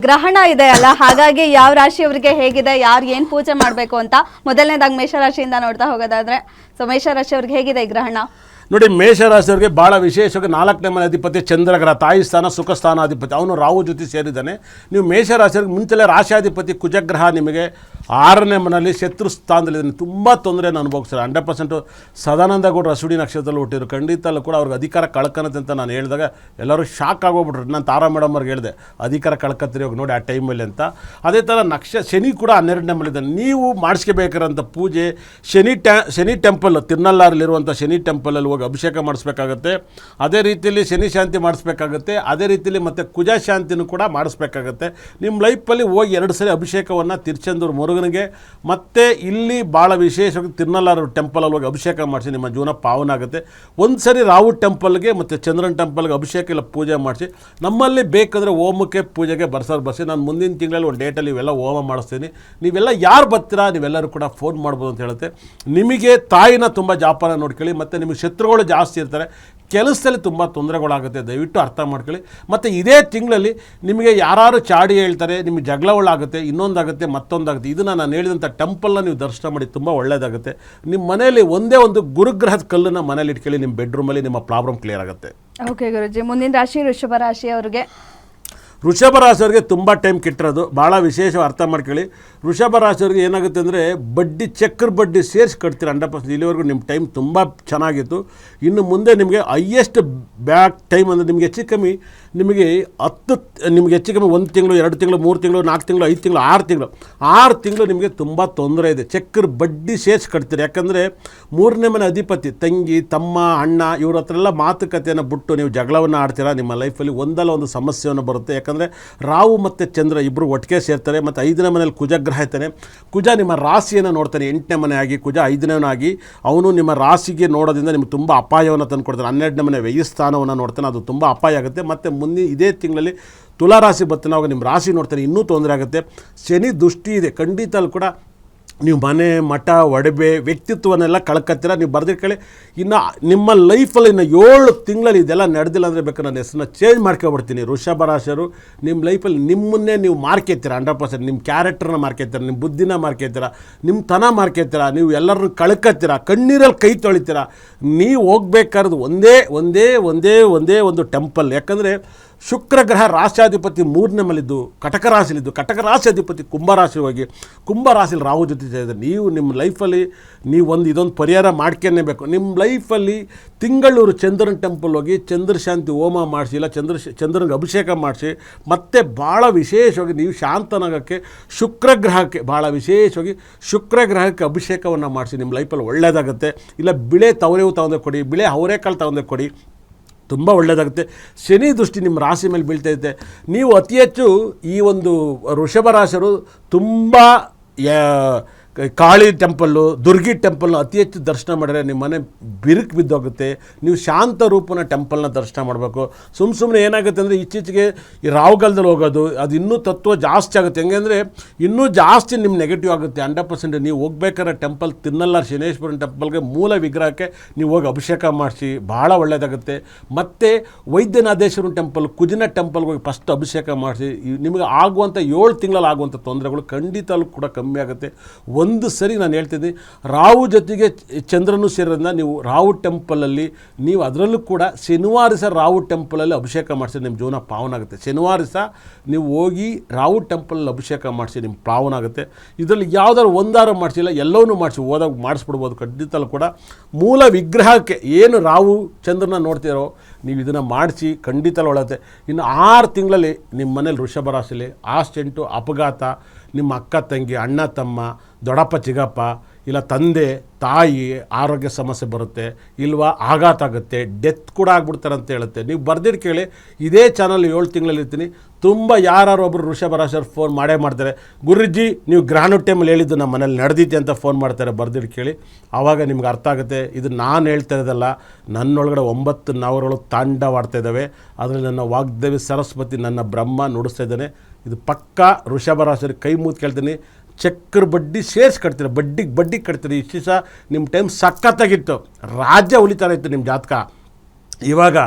ಗ್ರಹಣ ಇದೆ ಅಲ್ಲ, ಹಾಗಾಗಿ ಯಾವ ರಾಶಿಯವರಿಗೆ ಹೇಗಿದೆ, ಯಾರು ಏನು ಪೂಜೆ ಮಾಡಬೇಕು ಅಂತ ಮೊದಲನೇದಾಗಿ ಮೇಷರಾಶಿಯಿಂದ ನೋಡ್ತಾ ಹೋಗೋದಾದ್ರೆ, ಸೊ ಮೇಷರಾಶಿಯವ್ರಿಗೆ ಹೇಗಿದೆ ಈ ಗ್ರಹಣ? ನೋಡಿ, ಮೇಷರಾಶಿಯವರಿಗೆ ಭಾಳ ವಿಶೇಷವಾಗಿ 4ನೇ ಮನೆ ಅಧಿಪತಿ ಚಂದ್ರಗ್ರಹ, ತಾಯಿ ಸ್ಥಾನ ಸುಖ ಸ್ಥಾನಾಧಿಪತಿ, ಅವನು ರಾಹು ಜೊತೆ ಸೇರಿದ್ದಾನೆ. ನೀವು ಮೇಷರಾಶಿಯವರಿಗೆ ಮುಂಚೆಲೆ ರಾಶಿಯಾಧಿಪತಿ ಕುಜಗ್ರಹ ನಿಮಗೆ 6ನೇ ಮನೆಯಲ್ಲಿ ಶತ್ರು ಸ್ಥಾನದಲ್ಲಿದ್ದಾನೆ. ತುಂಬ ತೊಂದರೆಯನ್ನು ಅನುಭವಿಸ್ತಾರೆ. 100% ಸದಾನಂದ ಗೌಡರು ಅಶ್ವಿನಿ ನಕ್ಷತ್ರದಲ್ಲಿ ಹುಟ್ಟಿದ್ರು. ಖಂಡಿತಲ್ಲೂ ಕೂಡ ಅವ್ರಿಗೆ ಅಧಿಕಾರ ಕಳ್ಕೊಳತ್ತೆ ಅಂತ ನಾನು ಹೇಳಿದಾಗ ಎಲ್ಲರೂ ಶಾಕ್ ಆಗೋಗ್ಬಿಟ್ರು. ನಾನು ತಾರಾ ಮೇಡಮ್ ಅವ್ರಿಗೆ ಹೇಳಿದೆ, ಅಧಿಕಾರ ಕಳ್ಕೊತೀರಿ ಹೋಗಿ ನೋಡಿ ಆ ಟೈಮಲ್ಲಿ ಅಂತ. ಅದೇ ಥರ ಶನಿ ಕೂಡ 12ನೇ ಮನೆಯಿದ್ದಾನೆ. ನೀವು ಮಾಡಿಸ್ಕೋಬೇಕಾರಂಥ ಪೂಜೆ ಶನಿ ಟೆಂಪಲ್, ತಿರುನಲ್ಲಾರಲ್ಲಿರುವಂಥ ಶನಿ ಟೆಂಪಲಲ್ಲಿ ಅಭಿಷೇಕ ಮಾಡಿಸ್ಬೇಕಾಗತ್ತೆ. ಅದೇ ರೀತಿಯಲ್ಲಿ ಶನಿ ಶಾಂತಿ ಮಾಡಿಸ್ಬೇಕಾಗತ್ತೆ. ಅದೇ ರೀತಿಯಲ್ಲಿ ಮತ್ತು ಕುಜ ಶಾಂತಿನೂ ಕೂಡ ಮಾಡಿಸ್ಬೇಕಾಗತ್ತೆ. ನಿಮ್ಮ ಲೈಫಲ್ಲಿ ಹೋಗಿ 2 ಸರಿ ಅಭಿಷೇಕವನ್ನು ತಿರುಚೆಂದೂರು ಮುರುಗನಿಗೆ ಮತ್ತು ಇಲ್ಲಿ ಭಾಳ ವಿಶೇಷವಾಗಿ ತಿರುನಲ್ಲಾರು ಟೆಂಪಲಲ್ಲಿ ಹೋಗಿ ಅಭಿಷೇಕ ಮಾಡಿಸಿ ನಿಮ್ಮ ಜೀವನ ಪಾವನ ಆಗುತ್ತೆ. ಒಂದು ಸರಿ ರಾಹು ಟೆಂಪಲ್ಗೆ ಮತ್ತು ಚಂದ್ರನ ಟೆಂಪಲ್ಗೆ ಅಭಿಷೇಕ ಇಲ್ಲ ಪೂಜೆ ಮಾಡಿಸಿ. ನಮ್ಮಲ್ಲಿ ಬೇಕಾದರೆ ಹೋಮಕ್ಕೆ ಪೂಜೆಗೆ ಬರ್ಸಿ ನಾನು ಮುಂದಿನ ತಿಂಗಳಲ್ಲಿ ಒಂದು ಡೇಟಲ್ಲಿ ಇವೆಲ್ಲ ಹೋಮ ಮಾಡಿಸ್ತೀನಿ. ನೀವೆಲ್ಲ ಯಾರು ಬರ್ತೀರಾ ನೀವೆಲ್ಲರೂ ಕೂಡ ಫೋನ್ ಮಾಡ್ಬೋದು ಅಂತ ಹೇಳುತ್ತೆ. ನಿಮಗೆ ತಾಯಿನ ತುಂಬ ಜಾಪಾನ ನೋಡ್ಕೊಳ್ಳಿ. ಮತ್ತು ನಿಮಗೆ ಶತ್ರುಗಳು ಜಾಸ್ತಿ ಇರ್ತಾರೆ, ಕೆಲಸದಲ್ಲಿ ತುಂಬ ತೊಂದರೆಗಳಾಗುತ್ತೆ, ದಯವಿಟ್ಟು ಅರ್ಥ ಮಾಡ್ಕೊಳ್ಳಿ. ಮತ್ತು ಇದೇ ತಿಂಗಳಲ್ಲಿ ನಿಮಗೆ ಯಾರು ಚಾಡಿ ಹೇಳ್ತಾರೆ, ನಿಮಗೆ ಜಗಳಗಳಾಗುತ್ತೆ, ಇನ್ನೊಂದಾಗುತ್ತೆ, ಮತ್ತೊಂದಾಗುತ್ತೆ. ಇದನ್ನು ನಾನು ಹೇಳಿದಂಥ ಟೆಂಪಲ್ನ ನೀವು ದರ್ಶನ ಮಾಡಿ, ತುಂಬ ಒಳ್ಳೆಯದಾಗುತ್ತೆ. ನಿಮ್ಮ ಮನೆಯಲ್ಲಿ ಒಂದೇ ಒಂದು ಗುರುಗ್ರಹದ ಕಲ್ಲನ್ನು ಮನೇಲಿ ಇಟ್ಕೊಳ್ಳಿ, ನಿಮ್ಮ ಬೆಡ್ರೂಮಲ್ಲಿ ನಿಮ್ಮ ಪ್ರಾಬ್ಲಮ್ ಕ್ಲಿಯರ್ ಆಗುತ್ತೆ. ಓಕೆ ಗುರುಜಿ, ಮುಂದಿನ ರಾಶಿ ವೃಷಭ ರಾಶಿಯವರಿಗೆ. ವೃಷಭ ರಾಶಿಯವರಿಗೆ ತುಂಬ ಟೈಮ್ ಕೆಟ್ಟಿರೋದು, ಭಾಳ ವಿಶೇಷವಾಗಿ ಅರ್ಥ ಮಾಡ್ಕೊಳ್ಳಿ. ವೃಷಭ ರಾಶಿಯವರಿಗೆ ಏನಾಗುತ್ತೆ ಅಂದರೆ ಬಡ್ಡಿ, ಚಕ್ರ ಬಡ್ಡಿ ಸೇರಿಸಿ ಕಟ್ತೀರ 100%. ಇಲ್ಲಿವರೆಗೂ ನಿಮ್ಮ ಟೈಮ್ ತುಂಬ ಚೆನ್ನಾಗಿತ್ತು. ಇನ್ನು ಮುಂದೆ ನಿಮಗೆ ಹೈಯೆಸ್ಟ್ ಬ್ಯಾಕ್ ಟೈಮ್ ಅಂದರೆ ನಿಮಗೆ ಹೆಚ್ಚು ಕಮ್ಮಿ ನಿಮಗೆ 1 ತಿಂಗಳು 2 ತಿಂಗಳು 3 ತಿಂಗಳು 4 ತಿಂಗಳು 5 ತಿಂಗಳು 6 ತಿಂಗಳು ನಿಮಗೆ ತುಂಬ ತೊಂದರೆ ಇದೆ. ಚಕ್ರ ಬಡ್ಡಿ ಸೇರಿಸಿ ಕಟ್ತೀರಿ. ಯಾಕಂದರೆ 3ನೇ ಮನೆ ಅಧಿಪತಿ ತಂಗಿ, ತಮ್ಮ, ಅಣ್ಣ ಇವ್ರ ಹತ್ರ ಎಲ್ಲ ಮಾತುಕತೆಯನ್ನು ಬಿಟ್ಟು ನೀವು ಜಗಳವನ್ನು ಆಡ್ತೀರಾ. ನಿಮ್ಮ ಲೈಫಲ್ಲಿ ಒಂದಲ್ಲ ಒಂದು ಸಮಸ್ಯೆಯನ್ನು ಬರುತ್ತೆ. ಯಾಕಂದರೆ ರಾಹು ಮತ್ತು ಚಂದ್ರ ಇಬ್ಬರು ಒಟ್ಟಿಗೆ ಸೇರ್ತಾರೆ. ಮತ್ತು 5ನೇ ಮನೆಯಲ್ಲಿ ಕುಜಗ್ರಹ ಇರ್ತಾನೆ. ಕುಜ ನಿಮ್ಮ ರಾಶಿಯನ್ನು ನೋಡ್ತಾನೆ. 8ನೇ ಮನೆ ಆಗಿ ಕುಜ 5ನೇವನಾಗಿ ಅವನು ನಿಮ್ಮ ರಾಶಿಗೆ ನೋಡೋದ್ರಿಂದ ನಿಮಗೆ ತುಂಬ ಅಪಾಯವನ್ನು ತಂದು ಕೊಡ್ತಾನೆ. 12ನೇ ಮನೆ ವ್ಯಯ ಸ್ಥಾನವನ್ನು ನೋಡ್ತಾನೆ, ಅದು ತುಂಬ ಅಪಾಯ ಆಗುತ್ತೆ. ಮತ್ತು ಮುಂದೆ ಇದೇ ತಿಂಗಳಲ್ಲಿ ತುಲಾರಾಶಿ ಬರ್ತಾನೆ, ಅವಾಗ ನಿಮ್ಮ ರಾಶಿ ನೋಡ್ತಾನೆ, ಇನ್ನೂ ತೊಂದರೆ ಆಗುತ್ತೆ. ಶನಿ ದೃಷ್ಟಿ ಇದೆ. ಖಂಡಿತ ಅಲ್ಲಿ ಕೂಡ ನೀವು ಮನೆ, ಮಠ, ಒಡವೆ, ವ್ಯಕ್ತಿತ್ವನೆಲ್ಲ ಕಳ್ಕೊತೀರ. ನೀವು ಬರ್ದಿರ್ಕೊಳ್ಳಿ. ಇನ್ನು ನಿಮ್ಮ ಲೈಫಲ್ಲಿ ಇನ್ನು 7 ತಿಂಗಳಲ್ಲಿ ಇದೆಲ್ಲ ನಡೆದಿಲ್ಲ ಅಂದರೆ ಬೇಕಾದ್ರೆ ನನ್ನ ಹೆಸರನ್ನ ಚೇಂಜ್ ಮಾಡ್ಕೊಬಿಡ್ತೀನಿ. ವೃಷಭ ರಾಶಿಯರು ನಿಮ್ಮ ಲೈಫಲ್ಲಿ ನಿಮ್ಮನ್ನೇ ನೀವು ಮಾರ್ಕೆತ್ತೀರ. 100% ನಿಮ್ಮ ಕ್ಯಾರೆಕ್ಟರ್ನ ಮಾರ್ಕೆತ್ತೀರ, ನಿಮ್ಮ ಬುದ್ಧಿನ ಮಾರ್ಕೆತ್ತೀರ, ನಿಮ್ಮ ತನ ಮಾರ್ಕೆತ್ತೀರ. ನೀವು ಎಲ್ಲರನ್ನು ಕಳ್ಕೊತೀರ, ಕಣ್ಣೀರಲ್ಲಿ ಕೈ ತೊಳಿತೀರ. ನೀವು ಹೋಗ್ಬೇಕಾದ್ರೆ ಒಂದೇ ಒಂದು ಟೆಂಪಲ್. ಯಾಕಂದರೆ ಶುಕ್ರ ಗ್ರಹ ರಾಶಿಯಾಧಿಪತಿ 3ನೇ ಮನೆಯಲ್ಲಿದ್ದು ಕಟಕ ರಾಶಿಲಿದ್ದು, ಕಟಕ ರಾಶಿ ಅಧಿಪತಿ ಕುಂಭರಾಶಿ ಹೋಗಿ ಕುಂಭರಾಶಿಲಿ ರಾಹು ಜೊತೆ ಸೇರಿದೆ. ನೀವು ನಿಮ್ಮ ಲೈಫಲ್ಲಿ ಇದೊಂದು ಪರಿಹಾರ ಮಾಡ್ಕೊಳ್ಳೇಬೇಕು. ನಿಮ್ಮ ಲೈಫಲ್ಲಿ ತಿಂಗಳೂರು ಚಂದ್ರನ ಟೆಂಪಲ್ ಹೋಗಿ ಚಂದ್ರ ಶಾಂತಿ ಹೋಮ ಮಾಡಿಸಿ, ಇಲ್ಲ ಚಂದ್ರನಿಗೆ ಅಭಿಷೇಕ ಮಾಡಿಸಿ. ಮತ್ತು ಭಾಳ ವಿಶೇಷವಾಗಿ ನೀವು ಶಾಂತನಾಗಕ್ಕೆ ಶುಕ್ರಗ್ರಹಕ್ಕೆ ಭಾಳ ವಿಶೇಷವಾಗಿ ಶುಕ್ರಗ್ರಹಕ್ಕೆ ಅಭಿಷೇಕವನ್ನು ಮಾಡಿಸಿ. ನಿಮ್ಮ ಲೈಫಲ್ಲಿ ಒಳ್ಳೆಯದಾಗುತ್ತೆ. ಇಲ್ಲ ಬಿಳೆ ತವರೇವು ತಗೊಂಡು ಕೊಡಿ, ಬಿಳೆ ಅವರೆಕಾಳು ತಗೊಂಡು ಕೊಡಿ, ತುಂಬ ಒಳ್ಳೆಯದಾಗುತ್ತೆ. ಶನಿ ದೃಷ್ಟಿ ನಿಮ್ಮ ರಾಶಿ ಮೇಲೆ ಬೀಳ್ತೈತೆ. ನೀವು ಅತಿ ಹೆಚ್ಚು ಈ ಒಂದು ವೃಷಭ ರಾಶಿಯರು ತುಂಬ ಕಾಳಿ ಟೆಂಪಲ್ಲು, ದುರ್ಗಿ ಟೆಂಪಲ್ನ ಅತಿ ಹೆಚ್ಚು ದರ್ಶನ ಮಾಡಿದ್ರೆ ನಿಮ್ಮ ಮನೆ ಬಿರುಕು ಬಿದ್ದೋಗುತ್ತೆ. ನೀವು ಶಾಂತ ರೂಪನ ಟೆಂಪಲ್ನ ದರ್ಶನ ಮಾಡಬೇಕು. ಸುಮ್ಮನೆ ಏನಾಗುತ್ತೆ ಅಂದರೆ ಇತ್ತೀಚೆಗೆ ಈ ರಾಹುಗಾಲದಲ್ಲಿ ಹೋಗೋದು, ಅದು ಇನ್ನೂ ತತ್ವ ಜಾಸ್ತಿ ಆಗುತ್ತೆ. ಹೆಂಗೆ ಅಂದರೆ ಇನ್ನೂ ಜಾಸ್ತಿ ನಿಮ್ಮ ನೆಗೆಟಿವ್ ಆಗುತ್ತೆ. 100% ನೀವು ಹೋಗ್ಬೇಕಾದ್ರೆ ಟೆಂಪಲ್ ತಿರುನಲ್ಲಾರು ಶನೇಶ್ವರನ ಟೆಂಪಲ್ಗೆ ಮೂಲ ವಿಗ್ರಹಕ್ಕೆ ನೀವು ಹೋಗಿ ಅಭಿಷೇಕ ಮಾಡಿಸಿ, ಭಾಳ ಒಳ್ಳೆಯದಾಗುತ್ತೆ. ಮತ್ತು ವೈದ್ಯನಾಥೇಶ್ವರನ ಟೆಂಪಲ್, ಕುಜಿನ ಟೆಂಪಲ್ಗೆ ಹೋಗಿ ಫಸ್ಟ್ ಅಭಿಷೇಕ ಮಾಡಿಸಿ. ನಿಮಗೆ ಆಗುವಂಥ 7 ತಿಂಗಳಲ್ಲಿ ಆಗುವಂಥ ತೊಂದರೆಗಳು ಖಂಡಿತ ಕೂಡ ಕಮ್ಮಿ ಆಗುತ್ತೆ. ಒಂದು ಸರಿ ನಾನು ಹೇಳ್ತಿದ್ದೀನಿ, ರಾಹು ಜೊತೆಗೆ ಚಂದ್ರನು ಸೇರೋದ್ರಿಂದ ನೀವು ರಾಹು ಟೆಂಪಲಲ್ಲಿ ನೀವು ಅದರಲ್ಲೂ ಕೂಡ ಶನಿವಾರ ಸಹ ರಾಹು ಟೆಂಪಲಲ್ಲಿ ಅಭಿಷೇಕ ಮಾಡಿಸಿ, ನಿಮ್ಮ ಜೀವನ ಪಾವನ ಆಗುತ್ತೆ. ಶನಿವಾರ ಸಹ ನೀವು ಹೋಗಿ ರಾಹು ಟೆಂಪಲಲ್ಲಿ ಅಭಿಷೇಕ ಮಾಡಿಸಿ, ನಿಮ್ಮ ಪಾವನ ಆಗುತ್ತೆ. ಇದರಲ್ಲಿ ಯಾವುದಾದ್ರು ಒಂದಾರು ಮಾಡಿಸಿಲ್ಲ, ಎಲ್ಲವನ್ನೂ ಮಾಡಿಸಿ ಹೋದಾಗ ಮಾಡಿಸ್ಬಿಡ್ಬೋದು. ಖಂಡಿತ ಕೂಡ ಮೂಲ ವಿಗ್ರಹಕ್ಕೆ ಏನು ರಾಹು ಚಂದ್ರನ ನೋಡ್ತೀರೋ ನೀವು ಇದನ್ನು ಮಾಡಿಸಿ, ಖಂಡಿತ ಒಳ್ಳೆಯತ್ತೆ. ಇನ್ನು 6 ತಿಂಗಳಲ್ಲಿ ನಿಮ್ಮ ಮನೇಲಿ ವೃಷಭ ರಾಶಿಯಲ್ಲಿ ಆಕ್ಸಿಡೆಂಟು, ಅಪಘಾತ, ನಿಮ್ಮ ಅಕ್ಕ ತಂಗಿ, ಅಣ್ಣ ತಮ್ಮ, ದೊಡ್ಡಪ್ಪ ಚಿಕ್ಕಪ್ಪ, ಇಲ್ಲ ತಂದೆ ತಾಯಿ ಆರೋಗ್ಯ ಸಮಸ್ಯೆ ಬರುತ್ತೆ, ಇಲ್ವಾ ಆಘಾತ ಆಗುತ್ತೆ, ಡೆತ್ ಕೂಡ ಆಗ್ಬಿಡ್ತಾರೆ ಅಂತ ಹೇಳುತ್ತೆ. ನೀವು ಬರ್ದಿಟ್ಟು ಕೇಳಿ. ಇದೇ ಚಾನಲ್ 7 ತಿಂಗಳಲ್ಲಿ ಇರ್ತೀನಿ. ತುಂಬ ಯಾರು ಒಬ್ಬರು ವೃಷಭ ರಾಶಿಯವ್ರು ಫೋನ್ ಮಾಡ್ತಾರೆ, ಗುರುಜಿ ನೀವು ಗ್ರಾನು ಟೈಮಲ್ಲಿ ಹೇಳಿದ್ದು ನಮ್ಮ ಮನೇಲಿ ನಡೆದಿದ್ದೆ ಅಂತ ಫೋನ್ ಮಾಡ್ತಾರೆ. ಬರ್ದಿಟ್ಟು ಕೇಳಿ, ಆವಾಗ ನಿಮ್ಗೆ ಅರ್ಥ ಆಗುತ್ತೆ. ಇದು ನಾನು ಹೇಳ್ತಾ ಇರೋದಲ್ಲ, ನನ್ನೊಳಗಡೆ 9 ನಾವುಗಳು ತಾಂಡವಾಡ್ತಾ ಇದ್ದಾವೆ. ಅದರಲ್ಲಿ ನನ್ನ ವಾಗ್ದೇವಿ ಸರಸ್ವತಿ, ನನ್ನ ಬ್ರಹ್ಮ ನುಡಿಸ್ತಾ ಇದ್ದಾನೆ. ಇದು ಪಕ್ಕಾ ವೃಷಭ ರಾಶಿಯವ್ರಿಗೆ ಕೈ ಮೂತ್ ಕೇಳ್ತೀನಿ. ಚಕ್ರ ಬಡ್ಡಿ ಸೇರಿಸಿ ಕಟ್ತೀರ, ಬಡ್ಡಿ ಕಟ್ತೀರಿ. ಇಷ್ಟು ಸಹ ನಿಮ್ಮ ಟೈಮ್ ಸಖತ್ತಾಗಿತ್ತು, ರಾಜ್ಯ ಉಳಿತಾರ ಇತ್ತು ನಿಮ್ಮ ಜಾತಕ. ಇವಾಗ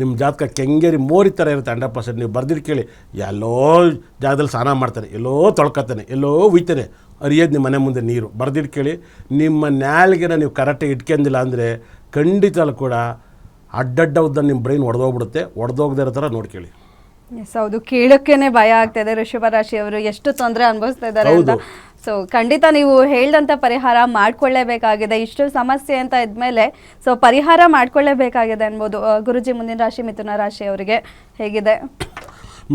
ನಿಮ್ಮ ಜಾತಕ ಕೆಂಗೇರಿ ಮೋರಿ ಥರ ಇರುತ್ತೆ 100%. ನೀವು ಬರ್ದಿಟ್ಟು ಕೇಳಿ, ಎಲ್ಲೋ ಜಾಗದಲ್ಲಿ ಸ್ನಾನ ಮಾಡ್ತಾನೆ, ಎಲ್ಲೋ ತೊಳ್ಕೊತಾನೆ, ಎಲ್ಲೋ ಉಯ್ತಾನೆ, ಅರಿಯೋದು ನಿಮ್ಮ ಮನೆ ಮುಂದೆ ನೀರು. ಬರ್ದಿಟ್ಟು ಕೇಳಿ, ನಿಮ್ಮ ನ್ಯಾಲ್ಗೆನ ನೀವು ಕರೆಕ್ಟಾಗಿ ಇಟ್ಕೊಂಡಿಲ್ಲ ಅಂದರೆ ಖಂಡಿತ ಕೂಡ ಅಡ್ಡಡ್ಡ ಉದ್ದ ನಿಮ್ಮ ಬ್ರೈನ್ ಒಡೆದೋಗ್ಬಿಡುತ್ತೆ. ಒಡೆದೋಗದೇ ಇರೋ ಥರ ನೋಡ್ಕೊಳ್ಳಿ. ಎಸ್, ಹೌದು, ಕೇಳೋಕ್ಕೇನೆ ಭಯ ಆಗ್ತಾ ಇದೆ ವೃಷಭ ರಾಶಿಯವರು ಎಷ್ಟು ತೊಂದರೆ ಅನುಭವಿಸ್ತಾ ಇದ್ದಾರೆ ಅಂತ. ಸೊ ಖಂಡಿತ ನೀವು ಹೇಳ್ದಂಥ ಪರಿಹಾರ ಮಾಡ್ಕೊಳ್ಳೇಬೇಕಾಗಿದೆ. ಇಷ್ಟು ಸಮಸ್ಯೆ ಅಂತ ಇದ್ಮೇಲೆ ಸೊ ಪರಿಹಾರ ಮಾಡ್ಕೊಳ್ಳೇಬೇಕಾಗಿದೆ ಅನ್ಬೋದು. ಗುರುಜಿ, ಮುಂದಿನ ರಾಶಿ ಮಿಥುನ ರಾಶಿಯವರಿಗೆ ಹೇಗಿದೆ?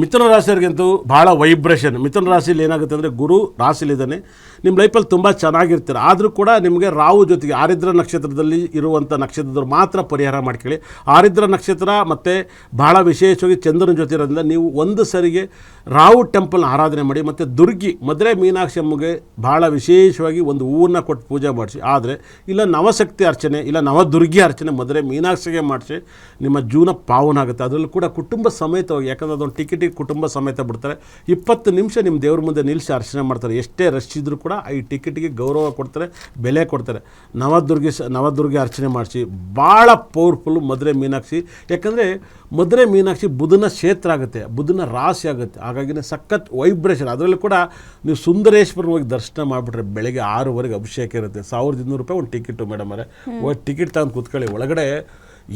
ಮಿಥುನ ರಾಶಿಯವ್ರಿಗಂತೂ ಭಾಳ ವೈಬ್ರೇಷನ್. ಮಿಥುನ ರಾಶಿಯಲ್ಲಿ ಏನಾಗುತ್ತೆ ಅಂದರೆ ಗುರು ರಾಶಿಲಿದ್ದಾನೆ, ನಿಮ್ಮ ಲೈಫಲ್ಲಿ ತುಂಬ ಚೆನ್ನಾಗಿರ್ತೀರ. ಆದರೂ ಕೂಡ ನಿಮಗೆ ರಾಹು ಜೊತೆಗೆ ಆರಿದ್ರ ನಕ್ಷತ್ರದಲ್ಲಿ ಇರುವಂಥ ನಕ್ಷತ್ರದವ್ರು ಮಾತ್ರ ಪರಿಹಾರ ಮಾಡ್ಕೊಳ್ಳಿ. ಆರಿದ್ರ ನಕ್ಷತ್ರ ಮತ್ತು ಭಾಳ ವಿಶೇಷವಾಗಿ ಚಂದ್ರನ ಜೊತೆ ಇರೋದ್ರಿಂದ ನೀವು ಒಂದು ಸರಿಗೆ ರಾಹು ಟೆಂಪಲ್ನ ಆರಾಧನೆ ಮಾಡಿ. ಮತ್ತು ದುರ್ಗಿ ಮದುವೆ ಮೀನಾಕ್ಷಿ ಅಮ್ಮಗೆ ಭಾಳ ವಿಶೇಷವಾಗಿ ಒಂದು ಹೂವನ್ನು ಕೊಟ್ಟು ಪೂಜೆ ಮಾಡಿಸಿ. ಆದರೆ ಇಲ್ಲ ನವಶಕ್ತಿ ಅರ್ಚನೆ, ಇಲ್ಲ ನವದುರ್ಗಿ ಅರ್ಚನೆ ಮದುವೆ ಮೀನಾಕ್ಷಿಗೆ ಮಾಡಿಸಿ, ನಿಮ್ಮ ಜೀವನ ಪಾವನ ಆಗುತ್ತೆ. ಅದರಲ್ಲೂ ಕೂಡ ಕುಟುಂಬ ಸಮೇತವಾಗಿ, ಯಾಕಂದರೆ ಅದೊಂದು ಟಿಕೆಟಿಗೆ ಕುಟುಂಬ ಸಮೇತ ಬಿಡ್ತಾರೆ. 20 ನಿಮಿಷ ನಿಮ್ಮ ದೇವ್ರ ಮುಂದೆ ನಿಲ್ಲಿಸಿ ಅರ್ಚನೆ ಮಾಡ್ತಾರೆ. ಎಷ್ಟೇ ರಶ್ ಇದ್ದರೂ ಕೂಡ ಈ ಟಿಕೆಟಿಗೆ ಗೌರವ ಕೊಡ್ತಾರೆ, ಬೆಲೆ ಕೊಡ್ತಾರೆ. ನವದುರ್ಗಿ ಅರ್ಚನೆ ಮಾಡಿಸಿ, ಭಾಳ ಪವರ್ಫುಲ್ಲು ಮದುವೆ ಮೀನಾಕ್ಷಿ. ಯಾಕಂದರೆ ಮದುವೆ ಮೀನಾಕ್ಷಿ ಬುಧನ ಕ್ಷೇತ್ರ ಆಗುತ್ತೆ, ಬುಧನ ರಾಶಿ ಆಗುತ್ತೆ. ಹಾಗಾಗಿ ಸಖತ್ ವೈಬ್ರೇಷನ್. ಅದರಲ್ಲೂ ಕೂಡ ನೀವು ಸುಂದರೇಶ್ವರನ ಹೋಗಿ ದರ್ಶನ ಮಾಡಿಬಿಟ್ರೆ ಬೆಳಗ್ಗೆ 6:00 ಅಭಿಷೇಕ ಇರುತ್ತೆ. 1200 ರೂಪಾಯಿ ಒಂದು ಟಿಕೆಟು ಮೇಡಮ್ ಅವರೇ. ಹೋಗಿ ಟಿಕೆಟ್ ತಗೊಂಡು ಕೂತ್ಕೊಳ್ಳಿ. ಒಳಗಡೆ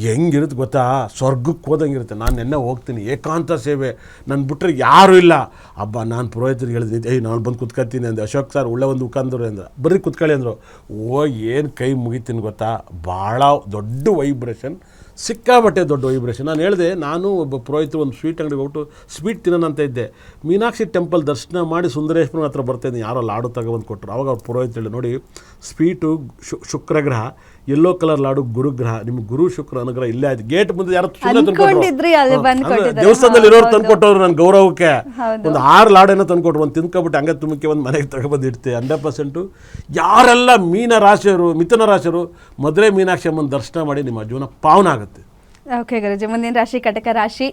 ಹೆಂಗಿರುತ್ತೆ ಗೊತ್ತಾ, ಸ್ವರ್ಗಕ್ಕೆ ಹೋದಂಗಿರುತ್ತೆ. ನಾನು ನೆನ್ನೆ ಹೋಗ್ತೀನಿ, ಏಕಾಂತ ಸೇವೆ, ನನ್ನ ಬಿಟ್ಟರೆ ಯಾರೂ ಇಲ್ಲ. ಹಬ್ಬ ನಾನು ಪುರೋಹಿತರಿಗೆ ಹೇಳಿದ್ದೀನಿ, ನಾನು ಬಂದು ಕುತ್ಕೊತೀನಿ ಅಂದೆ. ಅಶೋಕ್ ಸರ್ ಒಳ್ಳೆ ಒಂದು ಉಕ್ಕಂದ್ರು ಅಂದ್ರೆ, ಬರ್ರಿ ಕುತ್ಕೊಳ್ಳಿ ಅಂದರು. ಏನು ಕೈ ಮುಗಿತೀನಿ ಗೊತ್ತಾ, ಭಾಳ ದೊಡ್ಡ ವೈಬ್ರೇಷನ್, ಸಿಕ್ಕಾಬಟ್ಟೆ ದೊಡ್ಡ ವೈಬ್ರೇಷನ್. ನಾನು ಹೇಳಿದೆ, ನಾನು ಒಬ್ಬ ಪುರೋಹಿತರು ಒಂದು ಸ್ವೀಟ್ ಅಂಗಡಿಗೆ ಹೋಗ್ಬಿಟ್ಟು ಸ್ವೀಟ್ ತಿನ್ನೋಣಂತ ಇದ್ದೆ. ಮೀನಾಕ್ಷಿ ಟೆಂಪಲ್ ದರ್ಶನ ಮಾಡಿ ಸುಂದರೇಶ್ವರನ ಹತ್ರ ಬರ್ತಾಯಿದ್ದೀನಿ. ಯಾರೋ ಲಾಡು ತಗೊಬಂದು ಕೊಟ್ಟರು. ಆವಾಗ ಅವ್ರು ಪುರೋಹಿತ ಹೇಳಿ, ನೋಡಿ ಸ್ವೀಟು ಶುಕ್ರಗ್ರಹ, ಯೆಲ್ಲೋ ಕಲರ್ ಲಾಡು ಗುರುಗ್ರಹ, ನಿಮ್ಗೆ ಗುರು ಶುಕ್ರ ಅನುಗ್ರಹ ಇಲ್ಲೇ ಆಯ್ತು. ಗೇಟ್ ಮುಂದೆ ಯಾರೋ ದೇವಸ್ಥಾನದಲ್ಲಿ ಇರೋರು ತಂದುಕೊಟ್ಟವ್ರು ನನ್ನ ಗೌರವಕ್ಕೆ. ಒಂದು 6 ಲಾಡೇನೋ ತಂದುಕೊಟ್ರು. ಒಂದು ತಿನ್ಕೊಬಿಟ್ಟು ಹಂಗೆ ತುಂಬಕ್ಕೆ ಒಂದು ಮನೆಗೆ ತಗೊಬಂದು ಇಡ್ತೆ. 100% ಯಾರೆಲ್ಲ ಮಿಥುನ ರಾಶಿಯವರು ಮದುವೆ ಮೀನಾಕ್ಷಿ ಅಮ್ಮನ ದರ್ಶನ ಮಾಡಿ ನಿಮ್ಮ ಜೀವನ ಪಾವನ ಆಗುತ್ತೆ. ಓಕೆ ಗುರುಜಿ, ಮುಂದಿನ ರಾಶಿ ಕಟಕ ರಾಶಿ.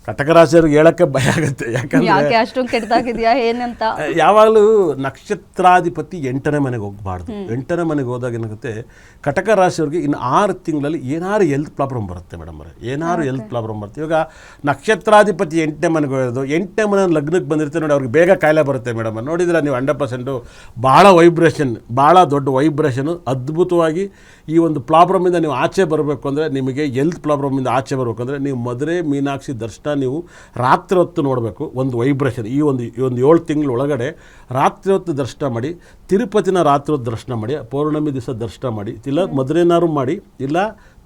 ಕಟಕ ರಾಶಿಯವ್ರಿಗೆ ಹೇಳೋಕ್ಕೆ ಭಯ ಆಗುತ್ತೆ. ಯಾಕಂದರೆ ಅಷ್ಟೊಂದು ಕೆಟ್ಟದಾಗಿದೆಯಾ ಏನಂತ. ಯಾವಾಗಲೂ ನಕ್ಷತ್ರಾಧಿಪತಿ 8ನೇ ಮನೆಗೆ ಹೋಗಬಾರ್ದು. 8ನೇ ಮನೆಗೆ ಹೋದಾಗ ಏನಾಗುತ್ತೆ, ಕಟಕ ರಾಶಿಯವ್ರಿಗೆ ಇನ್ನು 6 ತಿಂಗಳಲ್ಲಿ ಏನಾದ್ರು ಹೆಲ್ತ್ ಪ್ರಾಬ್ಲಮ್ ಬರುತ್ತೆ ಮೇಡಮ್ ಅವರೇ, ಏನಾದ್ರು ಹೆಲ್ತ್ ಪ್ರಾಬ್ಲಮ್ ಬರುತ್ತೆ. ಇವಾಗ ನಕ್ಷತ್ರಾಧಿಪತಿ 8ನೇ ಮನೆಗೆ ಹೋಗೋದು, 8ನೇ ಮನೆ ಲಗ್ನಕ್ಕೆ ಬಂದಿರುತ್ತೆ ನೋಡಿ, ಅವ್ರಿಗೆ ಬೇಗ ಕಾಯಿಲೆ ಬರುತ್ತೆ ಮೇಡಮ್. ನೋಡಿದ್ರೆ ನೀವು 100% ಭಾಳ ವೈಬ್ರೇಷನ್, ಭಾಳ ದೊಡ್ಡ ವೈಬ್ರೇಷನು. ಅದ್ಭುತವಾಗಿ ಈ ಒಂದು ಪ್ರಾಬ್ಲಮಿಂದ ನೀವು ಆಚೆ ಬರಬೇಕು ಅಂದರೆ, ನಿಮಗೆ ಹೆಲ್ತ್ ಪ್ರಾಬ್ಲಮಿಂದ ಆಚೆ ಬರಬೇಕು ಅಂದರೆ ನೀವು ಮದುವೆ ಮೀನಾಕ್ಷಿ ದರ್ಶನ ನೀವು ರಾತ್ರಿ ಹೊತ್ತು ನೋಡಬೇಕು. ಒಂದು ವೈಬ್ರೇಷನ್. ಈ ಒಂದು 7 ತಿಂಗಳ ಒಳಗಡೆ ರಾತ್ರಿ ಹೊತ್ತು ದರ್ಶನ ಮಾಡಿ. ತಿರುಪತಿನ ರಾತ್ರಿ ಹೊತ್ತು ದರ್ಶನ ಮಾಡಿ. ಪೌರ್ಣಮಿ ದಿವಸ ದರ್ಶನ ಮಾಡಿ, ಇಲ್ಲ ಮದುವೆನಾರು ಮಾಡಿ, ಇಲ್ಲ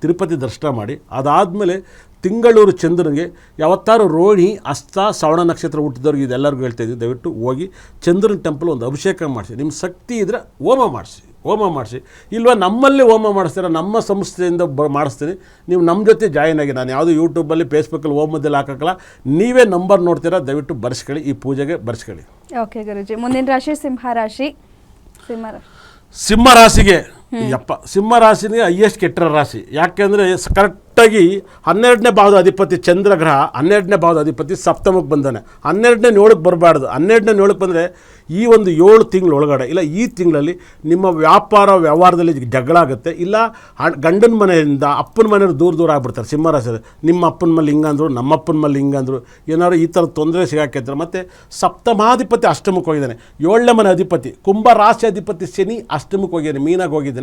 ತಿರುಪತಿ ದರ್ಶನ ಮಾಡಿ. ಅದಾದಮೇಲೆ ತಿಂಗಳೂರು ಚಂದ್ರನಿಗೆ ಯಾವತ್ತಾರು ರೋಹಿಣಿ ಹಸ್ತ ಶ್ರವಣ ನಕ್ಷತ್ರ ಹುಟ್ಟಿದವ್ರಿಗೆ ಇದೆಲ್ಲರಿಗೂ ಹೇಳ್ತಾ ಇದ್ದೀವಿ, ದಯವಿಟ್ಟು ಹೋಗಿ ಚಂದ್ರನ ಟೆಂಪಲ್ ಒಂದು ಅಭಿಷೇಕ ಮಾಡಿಸಿ. ನಿಮ್ಮ ಶಕ್ತಿ ಇದ್ದರೆ ಹೋಮ ಮಾಡಿಸಿ. ಇಲ್ವಾ ನಮ್ಮಲ್ಲಿ ಹೋಮ ಮಾಡಿಸ್ತೀರ, ನಮ್ಮ ಸಂಸ್ಥೆಯಿಂದ ಮಾಡಿಸ್ತೀನಿ, ನೀವು ನಮ್ಮ ಜೊತೆ ಜಾಯಿನ್ ಆಗಿ. ನಾನು ಯಾವುದೂ ಯೂಟ್ಯೂಬಲ್ಲಿ ಫೇಸ್ಬುಕ್ಕಲ್ಲಿ ಹೋಮದಲ್ಲಿ ಹಾಕೋಕ್ಕಲ್ಲ, ನೀವೇ ನಂಬರ್ ನೋಡ್ತೀರಾ, ದಯವಿಟ್ಟು ಬರ್ಸ್ಕೊಳ್ಳಿ, ಈ ಪೂಜೆಗೆ ಬರ್ಸ್ಕೊಳ್ಳಿ. ಓಕೆ ಗುರುಜಿ, ಮುಂದಿನ ರಾಶಿ ಸಿಂಹರಾಶಿ. ಸಿಂಹರಾಶಿಗೆ ಸಿಂಹರಾಶಿನಿಗೆ ಹೈಯೆಸ್ಟ್ ಕೆಟ್ಟ ರಾಶಿ. ಯಾಕೆಂದರೆ ಕರೆಕ್ಟಾಗಿ 12ನೇ ಭಾವದ ಅಧಿಪತಿ ಚಂದ್ರಗ್ರಹ 12ನೇ ಭಾವದ ಅಧಿಪತಿ ಸಪ್ತಮಕ್ಕೆ ಬಂದಾನೆ. 12ನೇ 7ಕ್ಕೆ ಬರಬಾರ್ದು. 12ನೇ 7ಕ್ಕೆ ಬಂದರೆ ಈ ಒಂದು 7 ತಿಂಗಳ ಒಳಗಡೆ, ಇಲ್ಲ ಈ ತಿಂಗಳಲ್ಲಿ ನಿಮ್ಮ ವ್ಯವಹಾರದಲ್ಲಿ ಜಗಳ ಆಗುತ್ತೆ. ಇಲ್ಲ ಗಂಡನ ಮನೆಯಿಂದ ಅಪ್ಪನ ಮನೆಯವರು ದೂರ ಆಗ್ಬಿಡ್ತಾರೆ ಸಿಂಹರಾಶಿ. ನಿಮ್ಮ ಅಪ್ಪನ ಮೇಲೆ ಹಿಂಗಂದ್ರು, ನಮ್ಮ ಅಪ್ಪನ ಮೇಲೆ ಹಿಂಗಂದ್ರು, ಏನಾದ್ರು ಈ ಥರ ತೊಂದರೆ ಸಿಗಾಕಿರ್ತಾರೆ. ಮತ್ತು ಸಪ್ತಮಾಧಿಪತಿ ಅಷ್ಟಮಕ್ಕೆ ಹೋಗಿದ್ದಾನೆ. 7ನೇ ಮನೆ ಅಧಿಪತಿ ಕುಂಭ ರಾಶಿ ಅಧಿಪತಿ ಶನಿ ಅಷ್ಟಮಕ್ಕೆ ಹೋಗಿದ್ದಾನೆ, ಮೀನಾಗಿ ಹೋಗಿದ್ದಾನೆ.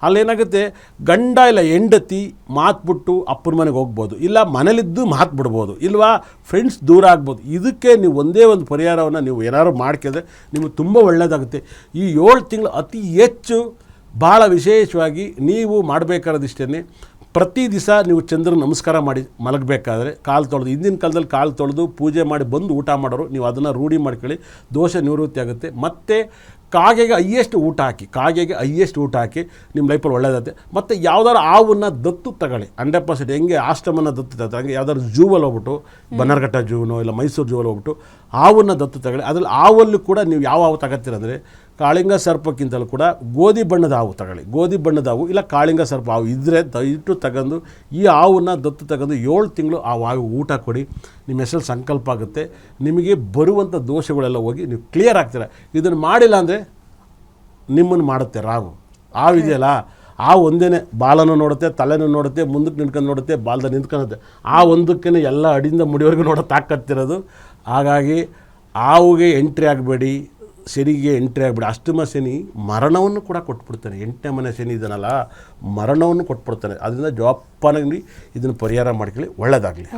ಅಲ್ಲೇನಾಗುತ್ತೆ, ಗಂಡ ಇಲ್ಲ ಹೆಂಡತಿ ಮಾತ್ಬಿಟ್ಟು ಅಪ್ಪನ ಮನೆಗೆ ಹೋಗ್ಬೋದು, ಇಲ್ಲ ಮನೇಲಿದ್ದು ಮಾತು ಬಿಡ್ಬೋದು, ಇಲ್ವಾ ಫ್ರೆಂಡ್ಸ್ ದೂರ ಆಗ್ಬೋದು. ಇದಕ್ಕೆ ನೀವು ಒಂದೇ ಒಂದು ಪರಿಹಾರವನ್ನು ನೀವು ಏನಾದ್ರು ಮಾಡ್ಕಿದ್ರೆ ನಿಮಗೆ ತುಂಬ ಒಳ್ಳೆಯದಾಗುತ್ತೆ. ಈ 7 ತಿಂಗಳು ಅತಿ ಹೆಚ್ಚು ಭಾಳ ವಿಶೇಷವಾಗಿ ನೀವು ಮಾಡಬೇಕಾದಷ್ಟೇ, ಪ್ರತಿ ದಿವಸ ನೀವು ಚಂದ್ರನ ನಮಸ್ಕಾರ ಮಾಡಿ ಮಲಗಬೇಕಾದ್ರೆ ಕಾಲು ತೊಳೆದು, ಹಿಂದಿನ ಕಾಲದಲ್ಲಿ ಕಾಲು ತೊಳೆದು ಪೂಜೆ ಮಾಡಿ ಬಂದು ಊಟ ಮಾಡೋರು, ನೀವು ಅದನ್ನು ರೂಢಿ ಮಾಡ್ಕೊಳ್ಳಿ, ದೋಷ ನಿವೃತ್ತಿ ಆಗುತ್ತೆ. ಮತ್ತು ಕಾಗೆಗೆ ಹೈಯೆಸ್ಟ್ ಊಟ ಹಾಕಿ ನಿಮ್ಮ ಲೈಫಲ್ಲಿ ಒಳ್ಳೆಯದಾಗುತ್ತೆ. ಮತ್ತು ಯಾವ್ದಾದ್ರು ಹಾವನ್ನು ದತ್ತು ತಗೊಳ್ಳಿ. 100% ಹೆಂಗೆ ಆಶ್ರಮನ ದತ್ತು ತಗೊಳ್ಳಿ, ಹಂಗೆ ಯಾವ್ದಾದ್ರು ಜೂವಲ್ಲಿ ಹೋಗ್ಬಿಟ್ಟು, ಬನ್ನರ್ಘಟ್ಟ ಜೂನೋ ಇಲ್ಲ ಮೈಸೂರು ಜೂವಲ್ಲಿ ಹೋಗ್ಬಿಟ್ಟು ಹಾವನ್ನು ದತ್ತು ತಗೊಳ್ಳಿ. ಅದ್ರಲ್ಲಿ ಹಾವಲ್ಲೂ ಕೂಡ ನೀವು ಯಾವ ಹಾವು ತಗೋತೀರಂದರೆ, ಕಾಳಿಂಗ ಸರ್ಪಕ್ಕಿಂತಲೂ ಕೂಡ ಗೋಧಿ ಬಣ್ಣದ ಹಾವು ತಗೊಳ್ಳಿ. ಗೋಧಿ ಬಣ್ಣದ ಹಾವು ಇಲ್ಲ ಕಾಳಿಂಗ ಸರ್ಪ ಹಾವು ಇದ್ದರೆ ದಯವಿಟ್ಟು ತಗೊಂಡು ಈ ಹಾವನ್ನು ದತ್ತು ತಗೊಂಡು 7 ತಿಂಗಳು ಆ ಹಾವು ಊಟ ಕೊಡಿ. ನಿಮ್ಮ ಹೆಸರಲ್ಲಿ ಸಂಕಲ್ಪ ಆಗುತ್ತೆ. ನಿಮಗೆ ಬರುವಂಥ ದೋಷಗಳೆಲ್ಲ ಹೋಗಿ ನೀವು ಕ್ಲಿಯರ್ ಆಗ್ತೀರ. ಇದನ್ನು ಮಾಡಿಲ್ಲ ಅಂದರೆ ನಿಮ್ಮನ್ನು ಮಾಡುತ್ತೆ ರಾಹು. ಹಾವಿದೆಯಲ್ಲ, ಆ ಒಂದೇ ಬಾಲನ್ನು ನೋಡುತ್ತೆ, ತಲೆನೂ ನೋಡುತ್ತೆ, ಮುಂದಕ್ಕೆ ನಿಂತ್ಕೊಂಡು ನೋಡುತ್ತೆ, ಬಾಲದ ನಿಂತ್ಕೊಳ್ಳುತ್ತೆ. ಆ ಒಂದಕ್ಕೇ ಎಲ್ಲ ಅಡಿಯಿಂದ ಮುಡಿವರೆಗೂ ನೋಡೋ ತಾಕತ್ತಿರೋದು. ಹಾಗಾಗಿ ಆವುಗೆ ಎಂಟ್ರಿ ಆಗಬೇಡಿ, ಶನಿಗೆ ಎಂಟ್ರಿ ಆಗಬೇಡಿ. ಅಷ್ಟಮ ಶನಿ ಮರಣವನ್ನು ಕೂಡ ಕೊಟ್ಬಿಡ್ತಾನೆ. 8ನೇ ಮನೆ ಶನಿ ಇದನ್ನಲ್ಲ, ಮರಣವನ್ನು ಕೊಟ್ಬಿಡ್ತಾನೆ. ಅದರಿಂದ ಜೋಪಾನಾಗಿ ಇದನ್ನು ಪರಿಹಾರ ಮಾಡ್ಕೊಳ್ಳಿ, ಒಳ್ಳೆಯದಾಗಲಿ.